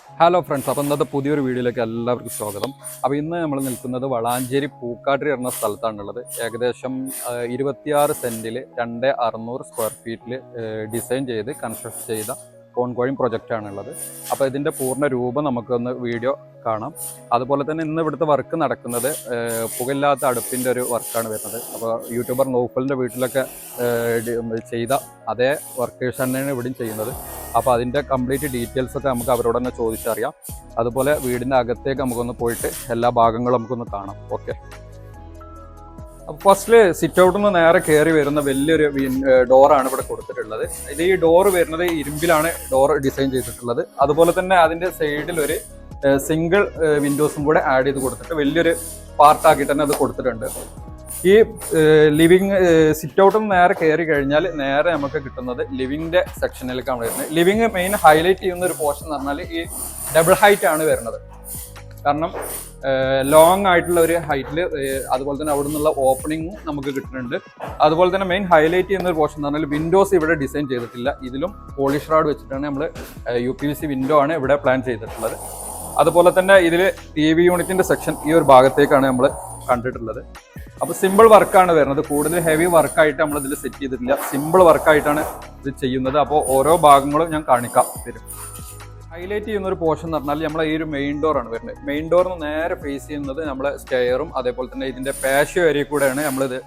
Hello friends, അപ്പോൾ ഇന്നത്തെ പുതിയൊരു വീഡിയോയിലേക്ക് എല്ലാവർക്കും സ്വാഗതം. അപ്പോൾ ഇന്ന് നമ്മൾ നിൽക്കുന്നത് വളാഞ്ചേരി പൂക്കാട്ടിരി എന്ന സ്ഥലത്താണുള്ളത്. ഏകദേശം 26 സെൻറ്റിൽ 2600 സ്ക്വയർ ഫീറ്റിൽ ഡിസൈൻ ചെയ്ത് കൺസ്ട്രക്ട് ചെയ്ത ഓൺഗോയിങ് പ്രൊജക്റ്റാണുള്ളത്. അപ്പോൾ ഇതിൻ്റെ പൂർണ്ണ രൂപം നമുക്കൊന്ന് വീഡിയോ കാണാം. അതുപോലെ തന്നെ ഇന്ന് ഇവിടുത്തെ വർക്ക് നടക്കുന്നത് പുകയില്ലാത്ത അടുപ്പിൻ്റെ ഒരു വർക്കാണ് വരുന്നത്. അപ്പോൾ യൂട്യൂബർ നൗഫലിൻ്റെ വീട്ടിലൊക്കെ ചെയ്ത അതേ വർക്കേഴ്സ് തന്നെയാണ് ഇവിടെയും ചെയ്യുന്നത്. അപ്പോൾ അതിൻ്റെ കംപ്ലീറ്റ് ഡീറ്റെയിൽസൊക്കെ നമുക്ക് അവരോട് തന്നെ ചോദിച്ചറിയാം. അതുപോലെ വീടിൻ്റെ അകത്തേക്ക് നമുക്കൊന്ന് പോയിട്ട് എല്ലാ ഭാഗങ്ങളും നമുക്കൊന്ന് കാണാം. ഓക്കെ, അപ്പോൾ ഫസ്റ്റിൽ സിറ്റ് ഔട്ടിൽ നിന്ന് നേരെ കയറി വരുന്ന വലിയൊരു ഡോറാണ് ഇവിടെ കൊടുത്തിട്ടുള്ളത്. ഇത് ഈ ഡോറ് വരുന്നത് ഇരുമ്പിലാണ് ഡോർ ഡിസൈൻ ചെയ്തിട്ടുള്ളത്. അതുപോലെ തന്നെ അതിൻ്റെ സൈഡിൽ ഒരു സിംഗിൾ വിൻഡോസും കൂടെ ആഡ് ചെയ്ത് കൊടുത്തിട്ട് വലിയൊരു പാർട്ടാക്കിയിട്ട് തന്നെ അത് കൊടുത്തിട്ടുണ്ട്. ഈ ലിവിങ് സിറ്റ് ഔട്ടിൽ നിന്ന് നേരെ കയറി കഴിഞ്ഞാൽ നേരെ നമുക്ക് കിട്ടുന്നത് ലിവിങ്ങിൻ്റെ സെക്ഷനിലേക്കാണ് വരുന്നത്. ലിവിങ് മെയിൻ ഹൈലൈറ്റ് ചെയ്യുന്ന ഒരു പോർഷൻ എന്ന് പറഞ്ഞാൽ ഈ ഡബിൾ ഹൈറ്റ് ആണ് വരുന്നത്. കാരണം ലോങ് ആയിട്ടുള്ള ഒരു ഹൈറ്റിൽ, അതുപോലെ തന്നെ അവിടെ നിന്നുള്ള ഓപ്പണിങ്ങും നമുക്ക് കിട്ടുന്നുണ്ട്. അതുപോലെ തന്നെ മെയിൻ ഹൈലൈറ്റ് ചെയ്യുന്ന ഒരു പോർഷൻ എന്ന് പറഞ്ഞാൽ വിൻഡോസ് ഇവിടെ ഡിസൈൻ ചെയ്തിട്ടില്ല. ഇതിലും പോളിഷ് റാഡ് വെച്ചിട്ടാണ് നമ്മൾ UPVC വിൻഡോ ആണ് ഇവിടെ പ്ലാൻ ചെയ്തിട്ടുള്ളത്. അതുപോലെ തന്നെ ഇതിൽ TV യൂണിറ്റിൻ്റെ സെക്ഷൻ ഈ ഒരു ഭാഗത്തേക്കാണ് നമ്മൾ കണ്ടിട്ടുള്ളത്. അപ്പോൾ സിമ്പിൾ വർക്കാണ് വരുന്നത്. കൂടുതൽ ഹെവി വർക്കായിട്ട് നമ്മൾ ഇതിൽ സെറ്റ് ചെയ്തിട്ടില്ല. സിമ്പിൾ വർക്കായിട്ടാണ് ഇത് ചെയ്യുന്നത്. അപ്പോൾ ഓരോ ഭാഗങ്ങളും ഞാൻ കാണിക്കാം തരും. ഹൈലൈറ്റ് ചെയ്യുന്ന ഒരു പോർഷൻ എന്ന് പറഞ്ഞാൽ നമ്മളെ ഈ ഒരു മെയിൻ ഡോറാണ് വരുന്നത്. മെയിൻ ഡോറിന് നേരെ ഫേസ് ചെയ്യുന്നത് നമ്മളെ സ്റ്റെയറും അതേപോലെ തന്നെ ഇതിൻ്റെ പാഷ്യോ ഏരിയ കൂടെയാണ് നമ്മളിത്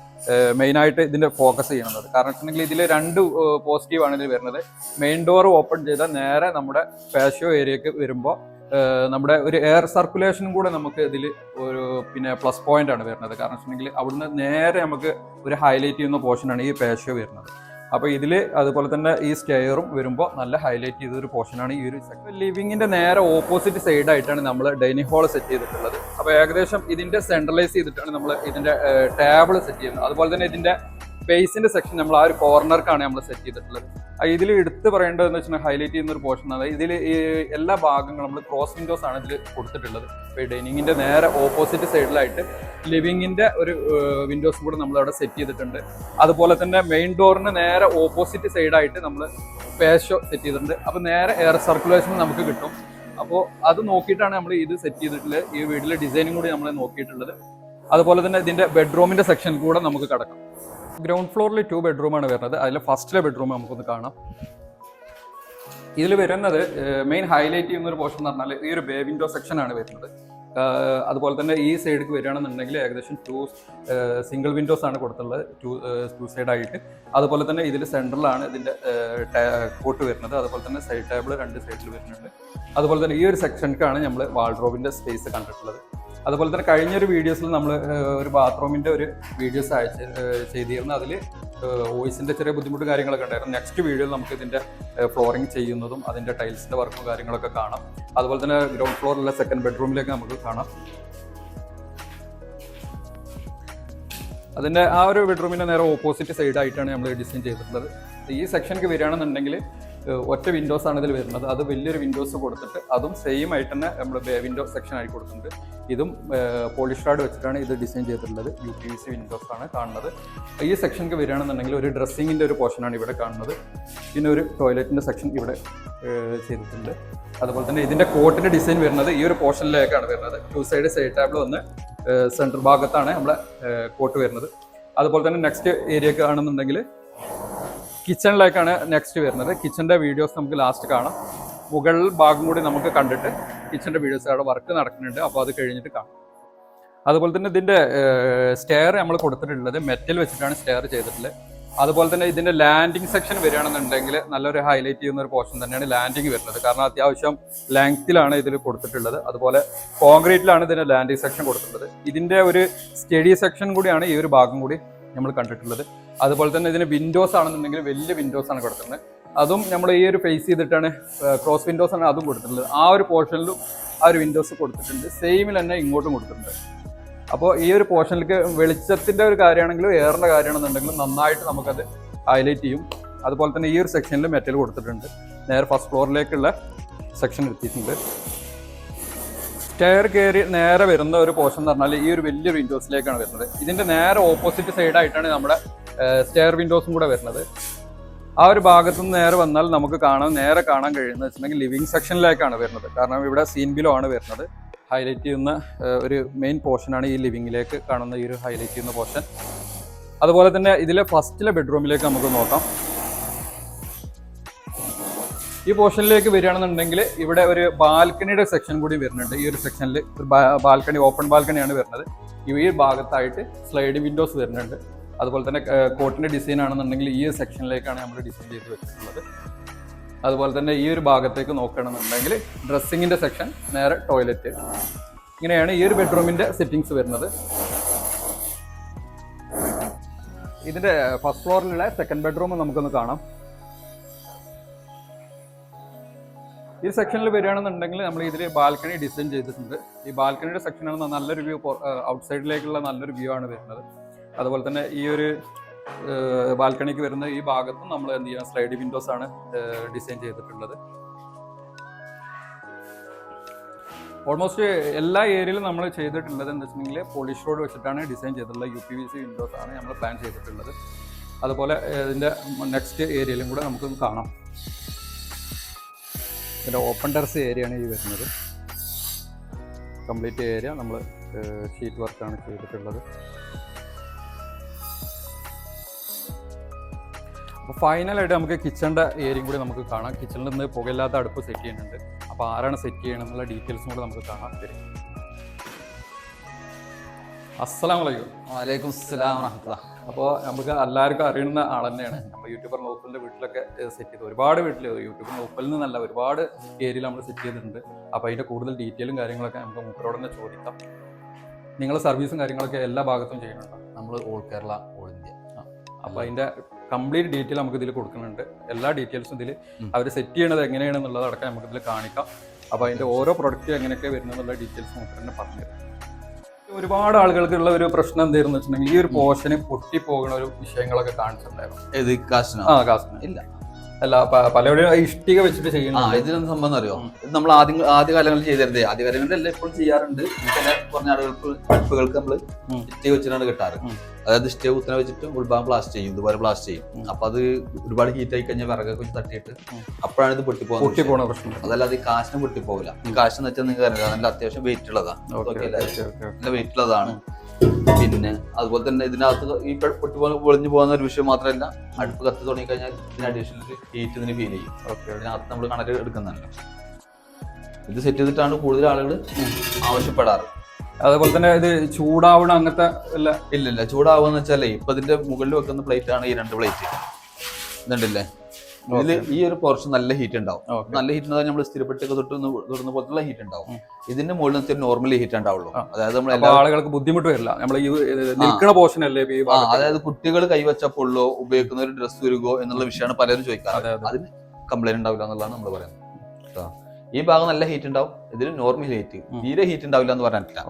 മെയിനായിട്ട് ഇതിൻ്റെ ഫോക്കസ് ചെയ്യുന്നത്. കാരണം വെച്ചിട്ടുണ്ടെങ്കിൽ ഇതിൽ രണ്ട് പോസിറ്റീവാണ് ഇതിൽ വരുന്നത്. മെയിൻ ഡോർ ഓപ്പൺ ചെയ്താൽ നേരെ നമ്മുടെ പാഷ്യോ ഏരിയക്ക് വരുമ്പോൾ നമ്മുടെ ഒരു എയർ സർക്കുലേഷനും കൂടെ നമുക്ക് ഇതിൽ ഒരു പ്ലസ് പോയിന്റ് ആണ് വരുന്നത്. കാരണം വെച്ചിട്ടുണ്ടെങ്കിൽ അവിടുന്ന് നേരെ നമുക്ക് ഒരു ഹൈലൈറ്റ് ചെയ്യുന്ന പോർഷനാണ് ഈ പാഷ്യോ വരുന്നത്. അപ്പോൾ ഇതിൽ അതുപോലെ തന്നെ ഈ സ്റ്റെയറും വരുമ്പോൾ നല്ല ഹൈലൈറ്റ് ചെയ്തൊരു പോർഷനാണ് ഈ ഒരു സെക്ഷൻ. ലിവിങ്ങിൻ്റെ നേരെ ഓപ്പോസിറ്റ് സൈഡായിട്ടാണ് നമ്മൾ ഡൈനിങ് ഹാൾ സെറ്റ് ചെയ്തിട്ടുള്ളത്. അപ്പോൾ ഏകദേശം ഇതിൻ്റെ സെൻട്രലൈസ് ചെയ്തിട്ടാണ് നമ്മൾ ഇതിൻ്റെ ടേബിൾ സെറ്റ് ചെയ്യുന്നത്. അതുപോലെ തന്നെ ഇതിൻ്റെ ബേസിൻ്റെ സെക്ഷൻ നമ്മൾ ആ ഒരു കോർണർക്കാണ് നമ്മൾ സെറ്റ് ചെയ്തിട്ടുള്ളത്. ഇതിൽ എടുത്ത് പറയേണ്ടതെന്ന് വെച്ചാൽ ഹൈലൈറ്റ് ചെയ്യുന്ന ഒരു പോർഷൻ ആണ് ഇതിൽ ഈ എല്ലാ ഭാഗങ്ങളും നമ്മൾ ക്രോസ് വിൻഡോസ് ആണ് ഇതിൽ കൊടുത്തിട്ടുള്ളത്. ഇപ്പോൾ ഡൈനിങ്ങിൻ്റെ നേരെ ഓപ്പോസിറ്റ് സൈഡിലായിട്ട് ലിവിങ്ങിൻ്റെ ഒരു വിൻഡോസ് കൂടെ നമ്മൾ അവിടെ സെറ്റ് ചെയ്തിട്ടുണ്ട്. അതുപോലെ തന്നെ മെയിൻ ഡോറിന് നേരെ ഓപ്പോസിറ്റ് സൈഡായിട്ട് നമ്മൾ പാഷ്യോ സെറ്റ് ചെയ്തിട്ടുണ്ട്. അപ്പോൾ നേരെ എയർ സർക്കുലേഷൻ നമുക്ക് കിട്ടും. അപ്പോൾ അത് നോക്കിയിട്ടാണ് നമ്മൾ ഇത് സെറ്റ് ചെയ്തിട്ടുള്ളത്. ഈ വീട്ടിലെ ഡിസൈനും കൂടി നമ്മൾ നോക്കിയിട്ടുള്ളത്. അതുപോലെ തന്നെ ഇതിൻ്റെ ബെഡ്റൂമിൻ്റെ സെക്ഷൻ കൂടെ നമുക്ക് കടക്കാം. ഗ്രൗണ്ട് ഫ്ലോറിൽ 2 ബെഡ്റൂമാണ് വരുന്നത്. അതിൽ ഫസ്റ്റിലെ ബെഡ്റൂം നമുക്കൊന്ന് കാണാം. ഇതിൽ വരുന്നത് മെയിൻ ഹൈലൈറ്റ് ചെയ്യുന്ന ഒരു പോർഷൻ എന്ന് പറഞ്ഞാൽ ഈ ഒരു ബേ വിൻഡോ സെക്ഷനാണ് വരുന്നത്. അതുപോലെ തന്നെ ഈ സൈഡിലേക്ക് വരികയാണെന്നുണ്ടെങ്കിൽ ഏകദേശം 2 സിംഗിൾ വിൻഡോസ് ആണ് കൊടുത്തുള്ളത്, 2 സൈഡായിട്ട്. അതുപോലെ തന്നെ ഇതിൽ സെൻട്രലാണ് ഇതിൻ്റെ കോട്ട് വരുന്നത്. അതുപോലെ തന്നെ സൈഡ് ടേബിൾ 2 സൈഡിൽ വരുന്നുണ്ട്. അതുപോലെ തന്നെ ഈ ഒരു സെക്ഷനിലേക്കാണ് നമ്മൾ വാൾഡ്രോബിൻ്റെ സ്പേസ് കണ്ടിട്ടുള്ളത്. അതുപോലെ തന്നെ കഴിഞ്ഞൊരു വീഡിയോസിൽ നമ്മൾ ഒരു ബാത്റൂമിൻ്റെ ഒരു വീഡിയോസ് ചെയ്തിരുന്നു. അതിൽ വോയിസിൻ്റെ ചെറിയ ബുദ്ധിമുട്ട് കാര്യങ്ങളൊക്കെ ഉണ്ടായിരുന്നു. നെക്സ്റ്റ് വീഡിയോയിൽ നമുക്ക് ഇതിൻ്റെ ഫ്ലോറിങ് ചെയ്യുന്നതും അതിൻ്റെ ടൈൽസിൻ്റെ വർക്കും കാര്യങ്ങളൊക്കെ കാണാം. അതുപോലെ തന്നെ ഗ്രൗണ്ട് ഫ്ലോറിലുള്ള സെക്കൻഡ് ബെഡ്റൂമിലേക്ക് നമുക്ക് കാണാം. അതിൻ്റെ ആ ഒരു ബെഡ്റൂമിൻ്റെ നേരെ ഓപ്പോസിറ്റ് സൈഡായിട്ടാണ് നമ്മൾ ഡിസൈൻ ചെയ്തിട്ടുള്ളത്. ഈ സെക്ഷനിലേക്ക് വരികയാണെന്നുണ്ടെങ്കിൽ ഒറ്റ വിൻഡോസ് ആണ് ഇതിൽ വരുന്നത്. അത് വലിയൊരു വിൻഡോസ് കൊടുത്തിട്ട് അതും സെയിം ആയിട്ട് തന്നെ നമ്മൾ ബേ വിൻഡോ സെക്ഷൻ ആയി കൊടുത്തിട്ടുണ്ട്. ഇതും പോളിഷ് റാഡ് വെച്ചിട്ടാണ് ഇത് ഡിസൈൻ ചെയ്തിട്ടുള്ളത്. UPVC വിൻഡോസ് ആണ് കാണുന്നത്. ഈ സെക്ഷനിലേക്ക് വരികയാണെന്നുണ്ടെങ്കിൽ ഒരു ഡ്രസ്സിങ്ങിൻ്റെ ഒരു പോർഷനാണ് ഇവിടെ കാണുന്നത്. പിന്നെ ഒരു ടോയ്ലറ്റിൻ്റെ സെക്ഷൻ ഇവിടെ ചെയ്തിട്ടുണ്ട്. അതുപോലെ തന്നെ ഇതിൻ്റെ കോട്ടിൻ്റെ ഡിസൈൻ വരുന്നത് ഈ ഒരു പോർഷനിലേക്കാണ് വരുന്നത്. 2 സൈഡ് ടേബിൾ വന്ന് സെൻട്രൽ ഭാഗത്താണ് നമ്മളെ കോട്ട് വരുന്നത്. അതുപോലെ തന്നെ നെക്സ്റ്റ് ഏരിയക്ക് ആണെന്നുണ്ടെങ്കിൽ കിച്ചണിലേക്കാണ് നെക്സ്റ്റ് വരുന്നത്. കിച്ചൻ്റെ വീഡിയോസ് നമുക്ക് ലാസ്റ്റ് കാണാം. മുകളിൽ ഭാഗം കൂടി നമുക്ക് കണ്ടിട്ട് കിച്ചൻ്റെ വീഡിയോസ് അവിടെ വർക്ക് നടക്കുന്നുണ്ട്. അപ്പോൾ അത് കഴിഞ്ഞിട്ട് കാണാം. അതുപോലെ തന്നെ ഇതിൻ്റെ സ്റ്റെയർ നമ്മൾ കൊടുത്തിട്ടുള്ളത് മെറ്റൽ വെച്ചിട്ടാണ് സ്റ്റെയർ ചെയ്തിട്ടുള്ളത്. അതുപോലെ തന്നെ ഇതിൻ്റെ ലാൻഡിങ് സെക്ഷൻ വരികയാണെന്നുണ്ടെങ്കിൽ നല്ലൊരു ഹൈലൈറ്റ് ചെയ്യുന്ന ഒരു പോർഷൻ തന്നെയാണ് ലാൻഡിങ് വരുന്നത്. കാരണം അത്യാവശ്യം ലെങ്ത്തിലാണ് ഇതിൽ കൊടുത്തിട്ടുള്ളത്. അതുപോലെ കോൺക്രീറ്റിലാണ് ഇതിൻ്റെ ലാൻഡിങ് സെക്ഷൻ കൊടുത്തിട്ടുള്ളത്. ഇതിൻ്റെ ഒരു സ്റ്റഡി സെക്ഷൻ കൂടിയാണ് ഈ ഒരു ഭാഗം കൂടി നമ്മൾ കണ്ടിട്ടുള്ളത്. അതുപോലെ തന്നെ ഇതിന് വിൻഡോസ് ആണെന്നുണ്ടെങ്കിൽ വലിയ വിൻഡോസ് ആണ് കൊടുത്തിട്ടുള്ളത്. അതും നമ്മൾ ഈ ഒരു ഫേസ് ചെയ്തിട്ടാണ് ക്രോസ് വിൻഡോസ് ആണ് അതും കൊടുത്തിട്ടുള്ളത്. ആ ഒരു പോർഷനിലും ആ ഒരു വിൻഡോസ് കൊടുത്തിട്ടുണ്ട്. സെയിമിൽ തന്നെ ഇങ്ങോട്ടും കൊടുത്തിട്ടുണ്ട്. അപ്പോൾ ഈ ഒരു പോർഷനിലേക്ക് വെളിച്ചത്തിൻ്റെ ഒരു കാര്യമാണെങ്കിലും എയറിൻ്റെ കാര്യമാണെന്നുണ്ടെങ്കിലും നന്നായിട്ട് നമുക്കത് ഹൈലൈറ്റ് ചെയ്യും. അതുപോലെ തന്നെ ഈ ഒരു സെക്ഷനിൽ മെറ്റൽ കൊടുത്തിട്ടുണ്ട്. നേരെ ഫസ്റ്റ് ഫ്ലോറിലേക്കുള്ള സെക്ഷൻ എത്തിയിട്ടുണ്ട്. സ്റ്റെയർ കയറി നേരെ വരുന്ന ഒരു പോർഷൻ എന്ന് പറഞ്ഞാൽ ഈ ഒരു വലിയ വിൻഡോസിലേക്കാണ് വരുന്നത്. ഇതിൻ്റെ നേരെ ഓപ്പോസിറ്റ് സൈഡായിട്ടാണ് നമ്മുടെ സ്റ്റെയർ വിൻഡോസും കൂടെ വരുന്നത്. ആ ഒരു ഭാഗത്തു നിന്ന് നേരെ കാണാൻ കഴിയുന്നത് വെച്ചിട്ടുണ്ടെങ്കിൽ ലിവിങ് സെക്ഷനിലേക്കാണ് വരുന്നത്. കാരണം ഇവിടെ സീൻ ബിലോ ആണ് വരുന്നത്. ഹൈലൈറ്റ് ചെയ്യുന്ന ഒരു മെയിൻ പോർഷനാണ് ഈ ലിവിങ്ങിലേക്ക് കാണുന്ന ഈ ഒരു ഹൈലൈറ്റ് ചെയ്യുന്ന പോർഷൻ. അതുപോലെ തന്നെ ഇതിലെ ഫസ്റ്റിലെ ബെഡ്റൂമിലേക്ക് നമുക്ക് നോക്കാം. ഈ പോർഷനിലേക്ക് വരികയാണെന്നുണ്ടെങ്കിൽ ഇവിടെ ഒരു ബാൽക്കണിയുടെ സെക്ഷൻ കൂടി വരുന്നുണ്ട്. ഈ ഒരു സെക്ഷനിൽ ഒരു ബാൽക്കണി, ഓപ്പൺ ബാൽക്കണിയാണ് വരുന്നത്. ഈ ഭാഗത്തായിട്ട് സ്ലൈഡിംഗ് വിൻഡോസ് വരുന്നുണ്ട്. അതുപോലെ തന്നെ കോട്ടിൻ്റെ ഡിസൈൻ ആണെന്നുണ്ടെങ്കിൽ ഈ സെക്ഷനിലേക്കാണ് നമ്മൾ ഡിസൈൻ ചെയ്ത് വെച്ചിട്ടുള്ളത്. അതുപോലെ തന്നെ ഈ ഒരു ഭാഗത്തേക്ക് നോക്കുകയാണെന്നുണ്ടെങ്കിൽ ഡ്രസ്സിങ്ങിൻ്റെ സെക്ഷൻ, നേരെ ടോയ്ലറ്റ്. ഇങ്ങനെയാണ് ഈ ഒരു ബെഡ്റൂമിൻ്റെ സെറ്റിങ്സ് വരുന്നത്. ഇതിൻ്റെ ഫസ്റ്റ് ഫ്ലോറിലുള്ള സെക്കൻഡ് ബെഡ്റൂം നമുക്കൊന്ന് കാണാം. ഈ സെക്ഷനിൽ വരികയാണെന്നുണ്ടെങ്കിൽ നമ്മൾ ഇതിൽ ബാൽക്കണി ഡിസൈൻ ചെയ്തിട്ടുണ്ട്. ഈ ബാൽക്കണിയുടെ സെക്ഷനാണ് നല്ലൊരു വ്യൂ, ഔട്ട് സൈഡിലേക്കുള്ള നല്ലൊരു വ്യൂ ആണ് വരുന്നത്. അതുപോലെ തന്നെ ഈ ഒരു ബാൽക്കണിക്ക് വരുന്ന ഈ ഭാഗത്തും നമ്മൾ എന്ത് ചെയ്യാം, സ്ലൈഡ് വിൻഡോസ് ആണ് ഡിസൈൻ ചെയ്തിട്ടുള്ളത്. ഓൾമോസ്റ്റ് എല്ലാ ഏരിയയിലും നമ്മൾ ചെയ്തിട്ടുള്ളത് എന്താ വെച്ചിട്ടുണ്ടെങ്കിൽ പോളിഷ് റോഡ് വെച്ചിട്ടാണ് ഡിസൈൻ ചെയ്തിട്ടുള്ളത്. UPVC വിൻഡോസ് ആണ് നമ്മൾ പ്ലാൻ ചെയ്തിട്ടുള്ളത്. അതുപോലെ ഇതിൻ്റെ നെക്സ്റ്റ് ഏരിയയിലും കൂടെ നമുക്കൊന്ന് കാണാം. ഇതിൻ്റെ ഓപ്പൺ ടെറസ് ഏരിയയാണ് ഈ വരുന്നത്. കംപ്ലീറ്റ് ഏരിയ നമ്മൾ ഷീറ്റ് വർക്കാണ് ചെയ്തിട്ടുള്ളത്. അപ്പോൾ ഫൈനലായിട്ട് നമുക്ക് കിച്ചണിൻ്റെ ഏരിയയും കൂടി നമുക്ക് കാണാം. കിച്ചണിൽ നിന്ന് പുകയില്ലാത്ത അടുപ്പ് സെറ്റ് ചെയ്യുന്നുണ്ട്. അപ്പോൾ ആരാണ് സെറ്റ് ചെയ്യണം എന്നുള്ള ഡീറ്റെയിൽസും കൂടെ നമുക്ക് കാണാം. ശരി, അസ്സലാമു അലൈക്കും. വലൈക്കും അസ്സലാം വറഹ്മത്തുള്ളാഹി. അപ്പോൾ നമുക്ക് എല്ലാവർക്കും അറിയുന്ന ആൾ തന്നെയാണ്. നമ്മൾ യൂട്യൂബർ നൗഫലിൻ്റെ വീട്ടിലൊക്കെ സെറ്റ് ചെയ്ത് ഒരുപാട് യൂട്യൂബർ നൗഫലിൽ നിന്നല്ല ഒരുപാട് ഏരിയയിൽ നമ്മൾ സെറ്റ് ചെയ്തിട്ടുണ്ട്. അപ്പോൾ അതിൻ്റെ കൂടുതൽ ഡീറ്റെയിലും കാര്യങ്ങളൊക്കെ നമുക്ക് മൂപ്പരോട് തന്നെ ചോദിക്കാം. നിങ്ങളുടെ സർവീസും കാര്യങ്ങളൊക്കെ എല്ലാ ഭാഗത്തും ചെയ്യുന്നുണ്ടോ? നമ്മൾ ഓൾ കേരള, ഓൾ ഇന്ത്യ. അപ്പോൾ അതിൻ്റെ കംപ്ലീറ്റ് ഡീറ്റെയിൽ നമുക്ക് ഇതിൽ കൊടുക്കുന്നുണ്ട്. എല്ലാ ഡീറ്റെയിൽസും ഇതിൽ അവർ സെറ്റ് ചെയ്യണത് എങ്ങനെയാണെന്നുള്ളത് അടക്കം നമുക്ക് ഇതിൽ കാണിക്കാം. അപ്പോൾ അതിൻ്റെ ഓരോ പ്രൊഡക്റ്റ് എങ്ങനെയൊക്കെ വരുന്നതെന്നുള്ള ഡീറ്റെയിൽസ് നമുക്ക് തന്നെ പറഞ്ഞുതരാം. ഒരുപാട് ആളുകൾക്കുള്ള ഒരു പ്രശ്നം എന്തായിരുന്നു വെച്ചിട്ടുണ്ടെങ്കിൽ ഈ ഒരു പോർഷന് പൊട്ടിപ്പോകുന്ന ഒരു വിഷയങ്ങളൊക്കെ കാണിച്ചിട്ടുണ്ടായിരുന്നു. കാസ്റ്റിന് ഇല്ല, അല്ല പലരും ഇഷ്ടിക വെച്ചിട്ട് ചെയ്യുന്നത്. ഇതിനൊന്നും സംഭവം അറിയോ? ഇത് നമ്മൾ ആദ്യ കാലങ്ങളിൽ ചെയ്തിരുന്നത്, ആദ്യ കാലങ്ങളിലെല്ലാം ഇപ്പോഴും ചെയ്യാറുണ്ട്. ചില കുറഞ്ഞ അടുപ്പുകൾക്ക് നമ്മൾ ഇഷ്ടിക വെച്ചിട്ടാണ് കിട്ടാറ്. അതായത് ഇഷ്ടിക കുത്തിനെ വെച്ചിട്ട് ഉൾഭാഗം ബ്ലാസ്റ്റ് ചെയ്യും, ഇതുപോലെ ബ്ലാസ്റ്റ് ചെയ്യും. അപ്പൊ അത് ഒരുപാട് ഹീറ്റ് ആയി കഴിഞ്ഞാൽ വിറകൊക്കെ വെച്ച് തട്ടിയിട്ട് അപ്പോഴാണ് ഇത് പൊട്ടിപ്പോകുന്ന പ്രശ്നം. അതല്ലാതെ ഈ കാശിന് പൊട്ടിപ്പോകില്ല. ഈ കാശെന്ന് വെച്ചാൽ നിങ്ങൾക്ക് അറിയാം, നല്ല അത്യാവശ്യം വെയിറ്റ് ഉള്ളതാണ്, നല്ല വെയിറ്റ് ഉള്ളതാണ്. പിന്നെ അതുപോലെ തന്നെ ഇതിനകത്ത് ഈ പൊളിഞ്ഞു പോകുന്ന ഒരു വിഷയം മാത്രമല്ല, അടുപ്പ് കത്തി തുടങ്ങി കഴിഞ്ഞാൽ ഇതിന് അഡീഷണൽ ഹീറ്റ് ഇതിന് ഫീൽ ചെയ്യും. ഇതിനകത്ത് നമ്മൾ കണക്ട് എടുക്കുന്നുണ്ട്. ഇത് സെറ്റ് ചെയ്തിട്ടാണ് കൂടുതൽ ആളുകൾ ആവശ്യപ്പെടാറ്. അതുപോലെ തന്നെ ഇത് ചൂടാവണം അങ്ങനത്തെ ഇല്ല. ചൂടാവുക വെച്ചാലേ ഇപ്പൊ ഇതിന്റെ മുകളിൽ വെക്കുന്ന പ്ലേറ്റ് ആണ് ഈ 2 പ്ലേറ്റ്. ഇതുണ്ടല്ലേ, ഇതിൽ ഈ ഒരു പോർഷൻ നല്ല ഹീറ്റ് ഉണ്ടാവും. നല്ല ഹീറ്റ് ഉണ്ടാവും, നമ്മൾ സ്ഥിരപ്പെട്ടൊക്കെ തൊടുന്ന പോലത്തുള്ള ഹീറ്റ് ഉണ്ടാവും. ഇതിന്റെ മുകളിൽ നോർമലി ഹീറ്റ് ഉണ്ടാവുള്ളൂ. അതായത് നമ്മൾ ആളുകൾക്ക് ബുദ്ധിമുട്ട് വരില്ല. നമ്മൾ ഈ നിൽക്കുന്ന പോർഷൻ അല്ലേ, അതായത് കുട്ടികൾ കൈവച്ചപ്പോഴോ ഉപയോഗിക്കുന്ന ഒരു ഡ്രസ് ഉരുകോ എന്നുള്ള വിഷയമാണ് പലരും ചോദിക്കാറ്. അതിന് കംപ്ലൈന്റ് ഉണ്ടാവില്ല എന്നുള്ളതാണ് നമ്മൾ പറയുന്നത്. ഈ ഭാഗം നല്ല ഹീറ്റ് ഉണ്ടാവും, ഇതിൽ നോർമൽ ഹീറ്റ്, തീരെ ഹീറ്റ് ഉണ്ടാവില്ല എന്ന് പറഞ്ഞിട്ടില്ല.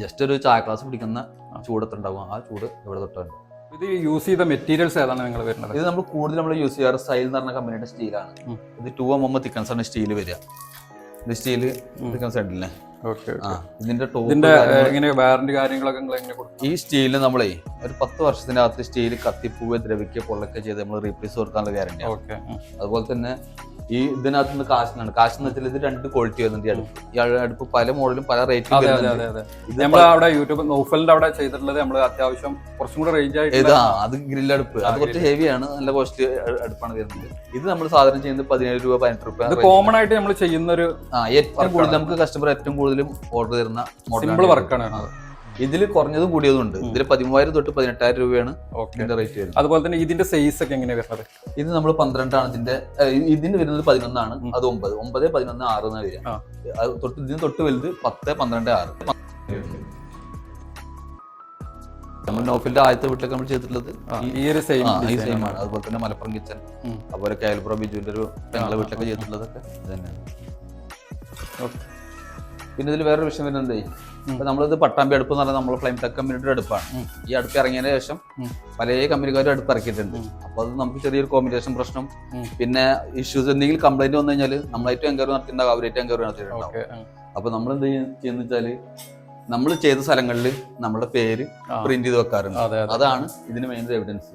ജസ്റ്റ് ഒരു ചായ ഗ്ലാസ് പിടിക്കുന്ന ചൂടത്തുണ്ടാവും. ആ ചൂട് ഇവിടെ തൊട്ടുണ്ട്. ഇത് യൂസ് ചെയ്ത മെറ്റീരിയൽസ് ഏതാണ് നിങ്ങൾ വരുന്നത്? ഇത് നമ്മൾ കൂടുതൽ യൂസ് ചെയ്യാറ് സ്റ്റൈൽ എന്ന് പറഞ്ഞ കമ്പനിയുടെ സ്റ്റീലാണ്. ഇത് 2 mm തിക്കൻസ് ആണ് സ്റ്റീൽ വരിക. ഇത് സ്റ്റീൽ തിക്കൻസ് ഉണ്ടല്ലേ. ഇതിന്റെ വാറന്റി കാര്യങ്ങളൊക്കെ ഈ സ്റ്റീലിന് നമ്മളെ ഒരു 10 വർഷത്തിനകത്ത് സ്റ്റീൽ കത്തിപ്പൂവ് ദ്രവിക്കുക പൊള്ളൊക്കെ ചെയ്ത് നമ്മൾ റീപ്ലേസ് കൊടുക്കാനുള്ള ഗ്യാരണ്ടി. അതുപോലെ തന്നെ ഈ ഇതിനകത്ത് നിന്ന് കാശിനാണ്. കാശെന്ന് വെച്ചാൽ ഇത് 2 ക്വാളിറ്റി വരുന്നുണ്ട്. ഈ അടുപ്പ് പല മോഡലും പല റേറ്റും. അവിടെ യൂട്യൂബ് നൗഫലിന്റെ അവിടെ ചെയ്തിട്ടുള്ളത് നമ്മൾ അത്യാവശ്യം കുറച്ചും കൂടെ റേഞ്ച് ആയിട്ട് അത് ഗ്രിൽ അടുപ്പ്, അത് കുറച്ച് ഹെവിയാണ്, നല്ല കോസ്റ്റ് അടുപ്പാണ് വരുന്നത്. ഇത് നമ്മൾ സാധാരണ ചെയ്യുന്നത് 17 രൂപ 18 രൂപ. കോമൺ ആയിട്ട് നമ്മൾ ചെയ്യുന്ന ഒരു ഏറ്റവും കൂടുതൽ നമുക്ക് കസ്റ്റമർ ഏറ്റവും കൂടുതലും ഓർഡർ തരുന്ന സിമ്പിൾ വർക്കാണ്. ഇതിൽ കുറഞ്ഞതും കൂടിയതുണ്ട്. ഇതിൽ 13,000 തൊട്ട് 18,000 രൂപയാണ് ഇതിന്റെ റേറ്റ് വരുന്നത്. അതുപോലെ തന്നെ ഇതിന്റെ സൈസ് ഒക്കെ എങ്ങനെയാണ് വരുന്നത്? ഇത് നമ്മൾ 12 ആണ് ഇതിന് വരുന്നത്. 11 ആണ്, അത് 9, 9, 11, 6 എന്നാണ് വരിക. ഇതിന് തൊട്ട് വലുത് 10, 12, 6. നമ്മൾ നോഫലിന്റെ ആദ്യത്തെ വീട്ടിലൊക്കെ നമ്മൾ ചെയ്തിട്ടുള്ളത് ഈ ഒരു സെയിം ആണ്. അതുപോലെ തന്നെ മലപ്പുറം കിച്ചൺ, അതുപോലെ കായൽപ്പുറം ബിജുവിന്റെ ഒരു ഞങ്ങളെ വീട്ടിലൊക്കെ ചെയ്തിട്ടുള്ളതൊക്കെ ഇത് തന്നെയാണ്. പിന്നെ ഇതിൽ വേറൊരു വിഷയം വരുന്നത്, ഇപ്പൊ നമ്മളിത് പട്ടാമ്പി അടുപ്പ് എന്ന് പറഞ്ഞാൽ നമ്മൾ ഫ്ലെയിം ടെക് കമ്പനിയുടെ അടുപ്പാണ്. ഈ അടുപ്പ് ഇറങ്ങിയതിന് ശേഷം പല കമ്പനിക്കാരും അടുപ്പ് ഇറക്കിയിട്ടുണ്ട്. അപ്പൊ അത് നമുക്ക് ചെറിയൊരു കോമ്പിനേഷൻ പ്രശ്നം, പിന്നെ ഇഷ്യൂസ് എന്തെങ്കിലും കംപ്ലൈന്റ് വന്നു കഴിഞ്ഞാൽ നമ്മളായിട്ട് എൻക്വയറി നടത്തിയിട്ടുണ്ടാവും, അവരായിട്ട് എൻക്വയറി നടത്തിയിട്ടുണ്ടാവും. അപ്പൊ നമ്മൾ എന്ത് ചെയ്യുന്ന വെച്ചാല് നമ്മൾ ചെയ്ത സ്ഥലങ്ങളിൽ നമ്മുടെ പേര് പ്രിന്റ് ചെയ്ത് വെക്കാറുണ്ട്. അതാണ് ഇതിന് മെയിൻ എവിഡൻസ്.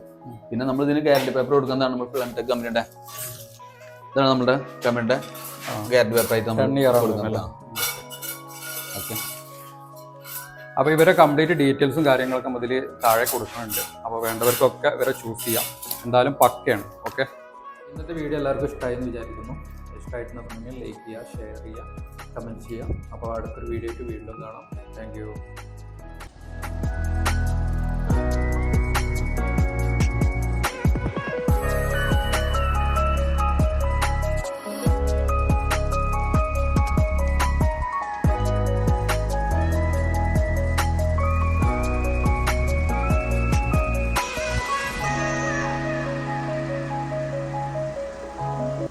പിന്നെ നമ്മൾ ഇതിന് ഗ്യാരണ്ടി പേപ്പർ കൊടുക്കുന്നതാണ് നമ്മൾ പ്ലാന്റെക് കമ്പനിയുടെ. ഇതാണ് നമ്മുടെ കമ്പനിയുടെ ഗ്യാരണ്ടി പേപ്പർ ആയിട്ട് നമ്മൾ 10 year കൊടുക്കുന്നത്. ഓക്കെ. അപ്പോൾ ഇവരെ കംപ്ലീറ്റ് ഡീറ്റെയിൽസും കാര്യങ്ങളൊക്കെ മുതൽ താഴെ കൊടുക്കുന്നുണ്ട്. അപ്പോൾ വേണ്ടവർക്കൊക്കെ ഇവരെ ചൂസ് ചെയ്യാം. എന്തായാലും പക്കയാണ്. ഓക്കെ. ഇന്നത്തെ വീഡിയോ എല്ലാവർക്കും ഇഷ്ടമായി എന്ന് വിചാരിക്കുന്നു. ഇഷ്ടമായിട്ടുണ്ടെന്നുണ്ടെങ്കിൽ ലൈക്ക് ചെയ്യുക, ഷെയർ ചെയ്യുക, കമൻറ്റ് ചെയ്യുക. അപ്പോൾ അടുത്തൊരു വീഡിയോ ആയിട്ട് വീണ്ടും കാണാം. Thank you.